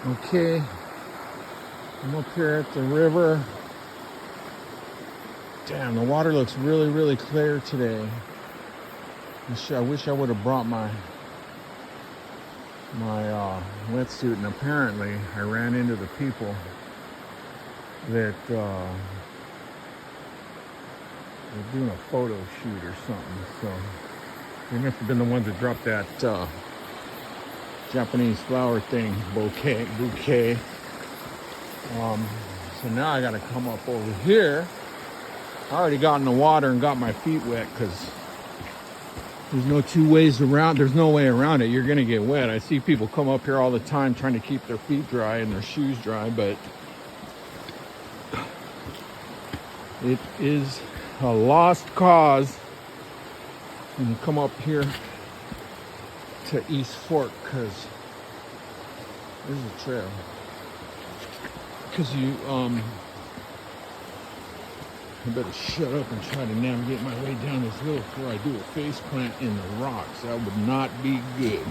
Okay, I'm up here at the river. Damn, the water looks really, really clear today. I wish I would have brought my wetsuit, and apparently I ran into the people that they're doing a photo shoot or something. So they must have been the ones that dropped that Japanese flower thing, bouquet. So now I gotta come up over here. I already got in the water and got my feet wet because there's no way around it. You're gonna get wet. I see people come up here all the time trying to keep their feet dry and their shoes dry, but it is a lost cause when you come up here to East Fork, because this is a trail. Because I better shut up and try to navigate my way down this hill before I do a face plant in the rocks. That would not be good.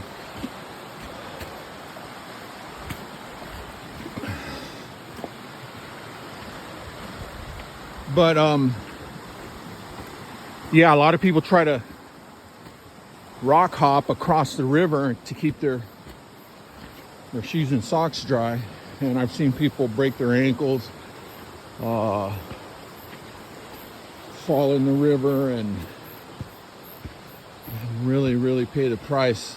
But yeah, a lot of people try to rock hop across the river to keep their shoes and socks dry, and I've seen people break their ankles, fall in the river, and really, really pay the price.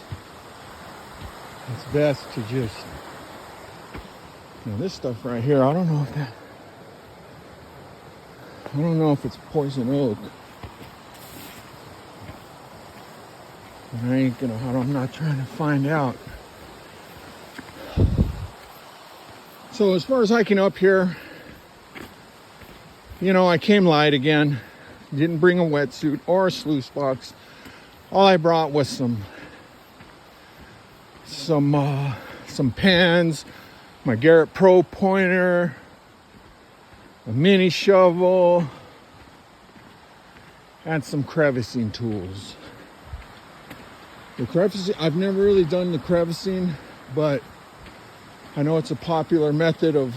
It's best to just, this stuff right here, I don't know if it's poison oak. But I'm not trying to find out. So as far as hiking up here, I came light again. Didn't bring a wetsuit or a sluice box. All I brought was some pens, my Garrett Pro pointer, a mini shovel, and some crevicing tools. I've never really done the crevicing, but I know it's a popular method of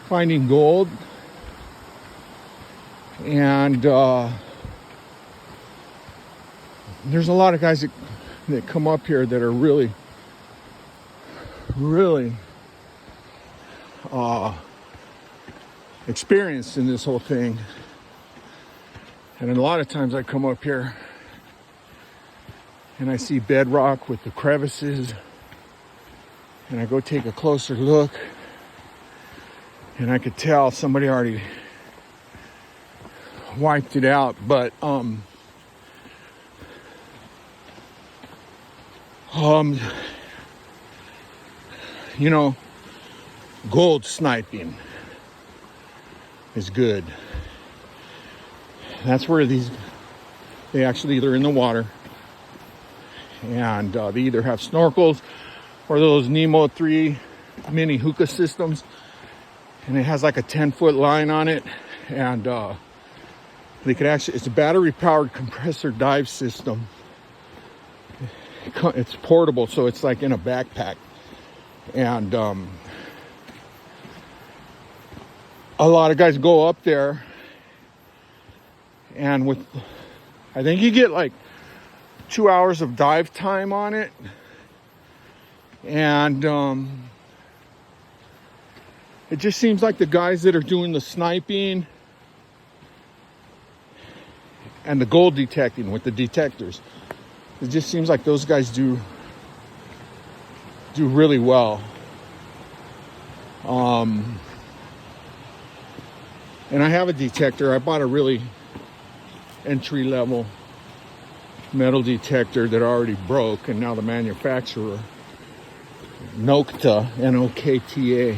finding gold. And there's a lot of guys that come up here that are really, really experienced in this whole thing. And a lot of times I come up here and I see bedrock with the crevices, and I go take a closer look, and I could tell somebody already wiped it out. But gold sniping is good. That's where they actually either in the water, and they either have snorkels or those Nemo 3 mini hookah systems, and it has like a 10-foot line on it, and they could it's a battery powered compressor dive system. It's portable, so it's like in a backpack, and a lot of guys go up there, and I think you get like 2 hours of dive time on it, and it just seems like the guys that are doing the sniping and the gold detecting with the detectors, it just seems like those guys do really well. And I have a detector. I bought a really entry-level metal detector that already broke, and now the manufacturer, Nokta, Nokta,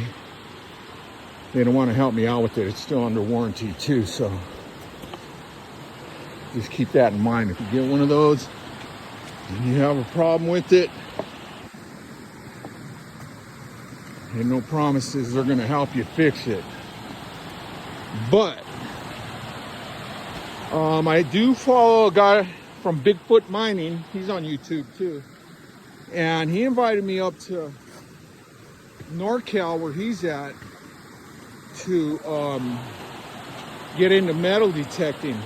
they don't want to help me out with it. It's still under warranty too, so just keep that in mind. If you get one of those and you have a problem with it, and no promises they're going to help you fix it. But I do follow a guy from Bigfoot Mining. He's on YouTube too, and he invited me up to NorCal, where he's at, to get into metal detecting.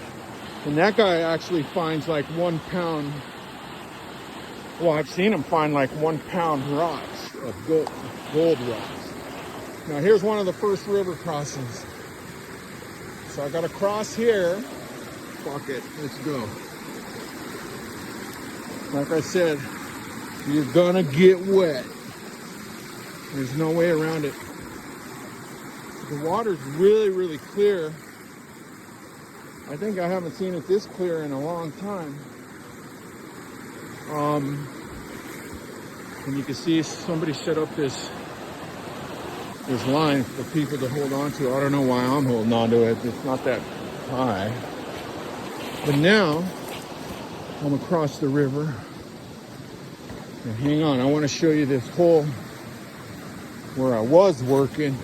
And that guy actually finds like 1 pound. Well, I've seen him find like 1 pound rocks of gold rocks. Now here's one of the first river crossings. So I gotta cross here. Fuck it, let's go. Like I said, you're gonna get wet. There's no way around it. The water's really, really clear. I think I haven't seen it this clear in a long time. And you can see somebody set up this line for people to hold on to. I don't know why I'm holding on to it. It's not that high. But now I'm across the river. And hang on, I want to show you this hole where I was working.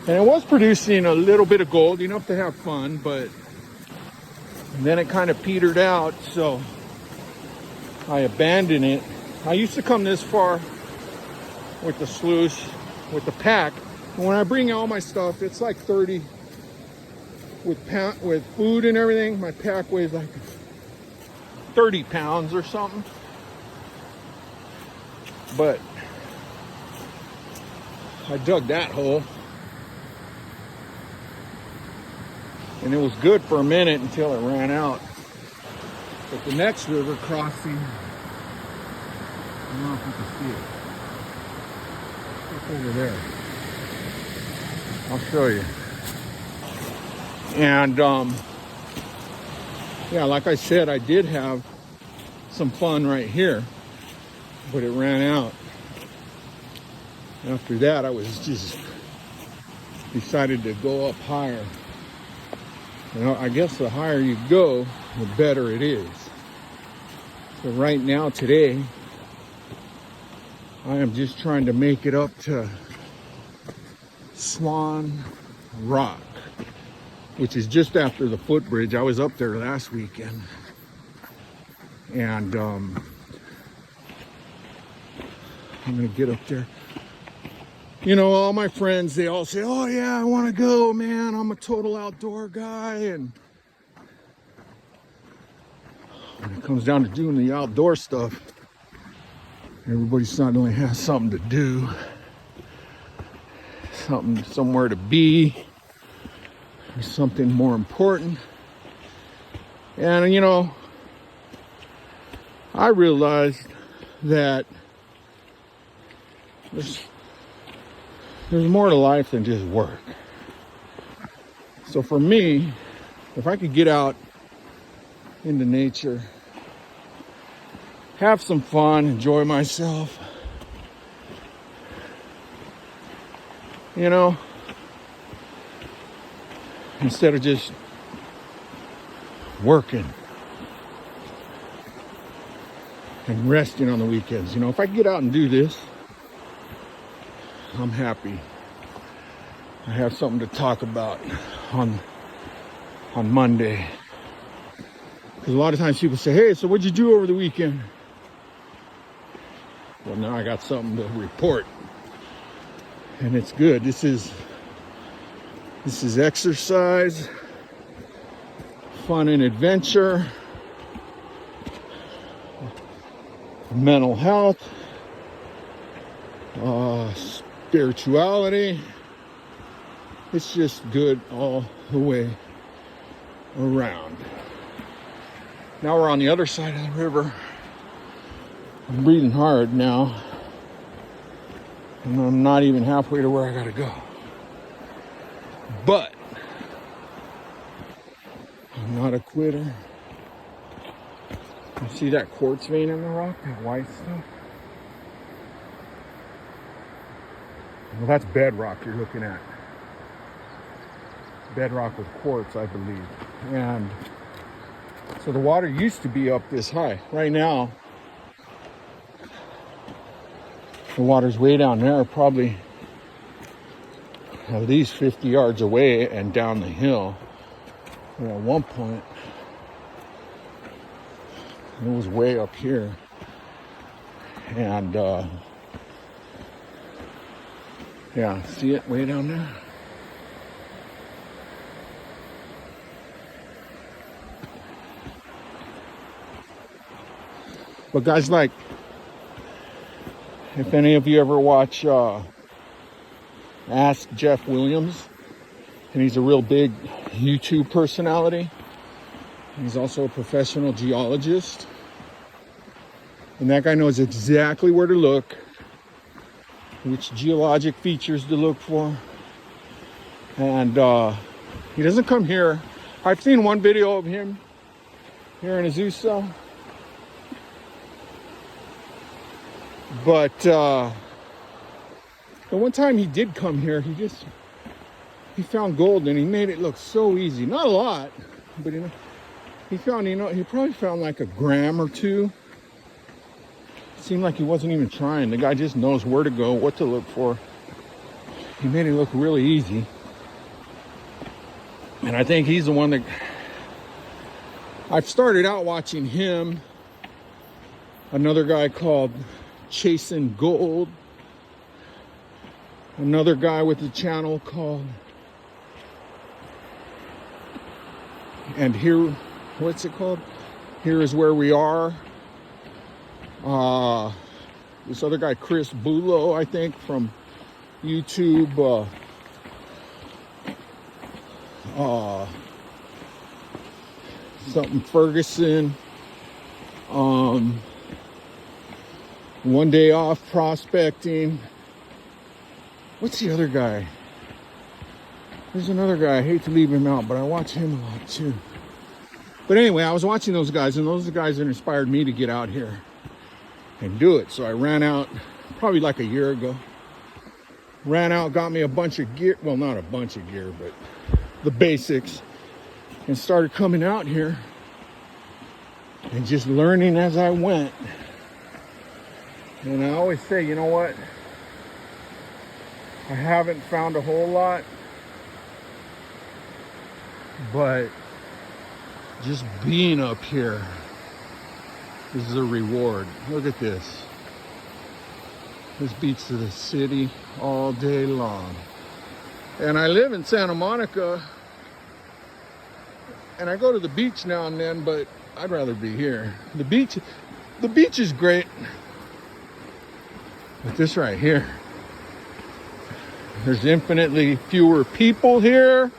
And it was producing a little bit of gold, enough to have fun, but then it kind of petered out, so I abandoned it. I used to come this far with the sluice, with the pack. And when I bring all my stuff, it's like 30 with food and everything. My pack weighs like 30 pounds or something. But I dug that hole. And it was good for a minute until it ran out. But the next river crossing, I don't know if you can see it. It's over there. I'll show you. And yeah, like I said, I did have some fun right here, but it ran out. After that, I was just decided to go up higher. You know, I guess the higher you go, the better it is. So right now, today, I am just trying to make it up to Swan Rock, which is just after the footbridge. I was up there last weekend. And I'm gonna get up there. You know, all my friends, they all say, oh yeah, I wanna go, man. I'm a total outdoor guy. And when it comes down to doing the outdoor stuff, everybody suddenly has something to do, somewhere to be, or something more important. And you know, I realized that there's more to life than just work. So for me, if I could get out into nature, have some fun, enjoy myself, you know, instead of just working and resting on the weekends. You know, if I could get out and do this, I'm happy. I have something to talk about on Monday. Because a lot of times people say, hey, so what'd you do over the weekend? Well, now I got something to report. And it's good. This is exercise, fun and adventure, mental health, spirituality. It's just good all the way around. Now we're on the other side of the river. I'm breathing hard now. And I'm not even halfway to where I gotta go. But I'm not a quitter. You see that quartz vein in the rock? That white stuff? Well, that's bedrock you're looking at. Bedrock with quartz, I believe. And so the water used to be up this high. Right now, the water's way down there, probably at least 50 yards away and down the hill. And at one point, it was way up here. And Yeah, see it way down there? But guys, like, if any of you ever watch Ask Jeff Williams, and he's a real big YouTube personality. He's also a professional geologist. And that guy knows exactly where to look, which geologic features to look for. And he doesn't come here. I've seen one video of him here in Azusa. But the one time he did come here, he found gold and he made it look so easy. Not a lot, but he probably found like a gram or two. It seemed like he wasn't even trying. The guy just knows where to go, what to look for. He made it look really easy. And I think he's the one that I've started out watching him. Another guy called Chasing Gold. Another guy with a channel called And Here, what's it called? Here Is Where We Are. This other guy, Chris Bulow, I think, from YouTube. Something Ferguson. One Day Off Prospecting. What's the other guy? There's another guy. I hate to leave him out, but I watch him a lot too. But anyway, I was watching those guys, and those are the guys that inspired me to get out here and do it. So I ran out probably like a year ago. Ran out, got me a bunch of gear. Well, not a bunch of gear, but the basics. And started coming out here and just learning as I went. And I always say, you know what? I haven't found a whole lot, but just being up here is the reward. Look at this. This beats to the city all day long. And I live in Santa Monica, and I go to the beach now and then, but I'd rather be here. The beach is great. But this right here, there's infinitely fewer people here,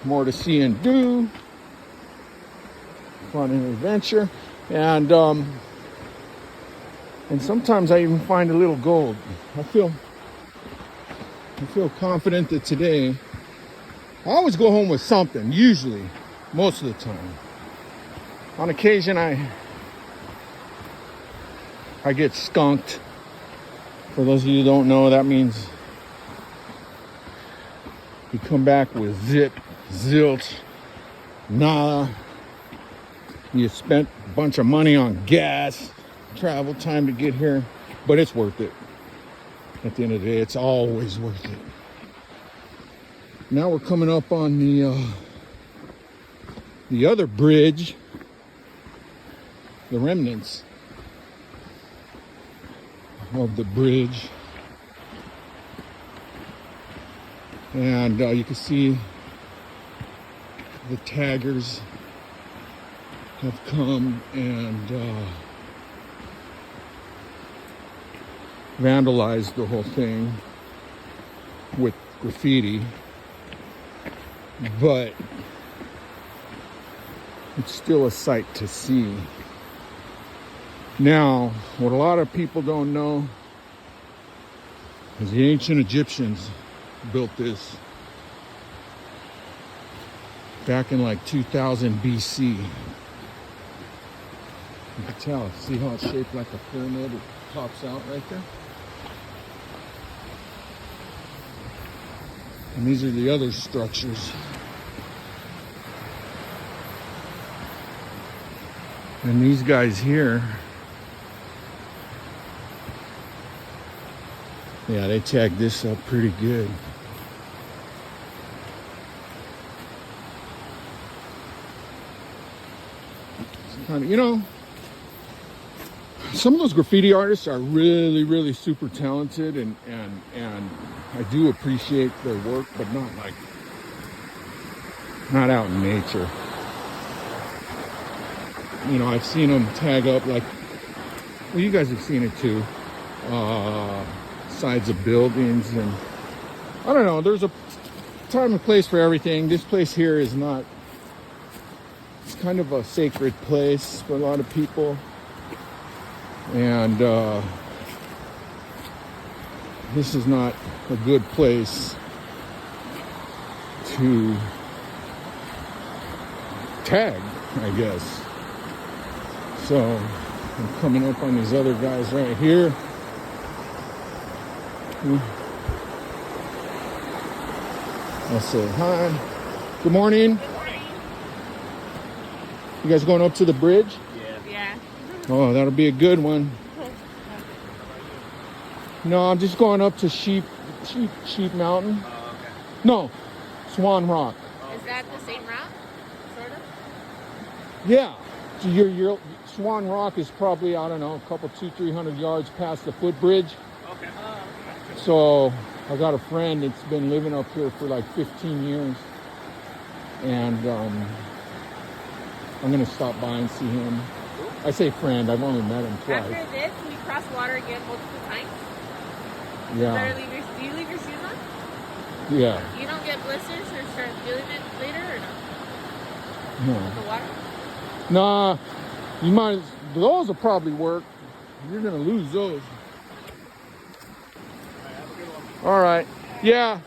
more to see and do, fun and adventure, and sometimes I even find a little gold. I feel confident that today, I always go home with something, usually, most of the time. On occasion, I get skunked. For those of you who don't know, that means you come back with zip, zilch, nada. You spent a bunch of money on gas, travel time to get here, but it's worth it. At the end of the day, it's always worth it. Now we're coming up on the other bridge, the remnants of the bridge, and you can see the taggers have come and vandalized the whole thing with graffiti, but it's still a sight to see. Now, what a lot of people don't know is the ancient Egyptians built this back in like 2000 BC. You can tell, see how it's shaped like a pyramid? It pops out right there. And these are the other structures. And these guys here, yeah, they tagged this up pretty good. You know, some of those graffiti artists are really, really super talented, and I do appreciate their work, but not out in nature. You know, I've seen them tag up like, well, you guys have seen it too, sides of buildings, and I don't know, there's a time and place for everything. This place here is not, it's kind of a sacred place for a lot of people, and this is not a good place to tag, I guess. So I'm coming up on these other guys right here. I'll say hi. Good morning. Good morning. You guys going up to the bridge? Yeah. Oh, that'll be a good one. No, I'm just going up to Sheep Mountain. Oh, okay. No, Swan Rock. Is that the same route? Sort of? Yeah. So your Swan Rock is probably, I don't know, a couple 200-300 yards past the footbridge. Okay. Oh, okay. So I got a friend that's been living up here for like 15 years, and I'm gonna stop by and see him. I say friend, I've only met him twice. After this, we cross water again multiple times. Yeah. Do you leave your shoes on? Yeah. You don't get blisters or start feeling it later or no? No. The water? Nah. You might. Those will probably work. You're gonna lose those. All right. Yeah.